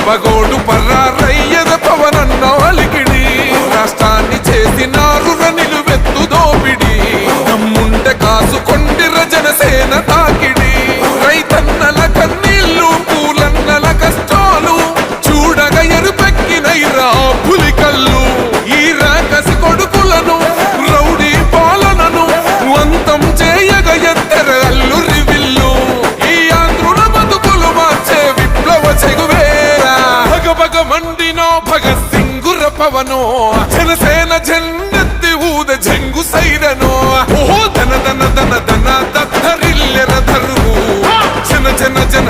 పవగోడు పర్రారయ్యద పవనన్న అలికిడి రాష్ట్రాన్ని చేసినారు నిలువెత్తు దోపిడి నమ్ముంటే కాసుకొండిర జనసేన తాకిడి రైతన్నల కన్నీళ్లు పూలన్నల కష్టాలు చూడగ ఎరుపెక్కినైరా పులికల్లు ఈ రాకసి కొడుకులను రౌడీ పాలనను అంతం చేయగ ఎత్తెర అల్లురి విల్లు ఈ ఆంధ్రుల బతుకులు మార్చే విప్లవ చెగువేరా భగభగ మండినో భగత్ సింగుర పవనో జనసేన జెండెత్తి ఊద జంగు సైరనో ఓ ధన ధన ధన ధన దత్తరిల్లెర ధరువు జన జన జన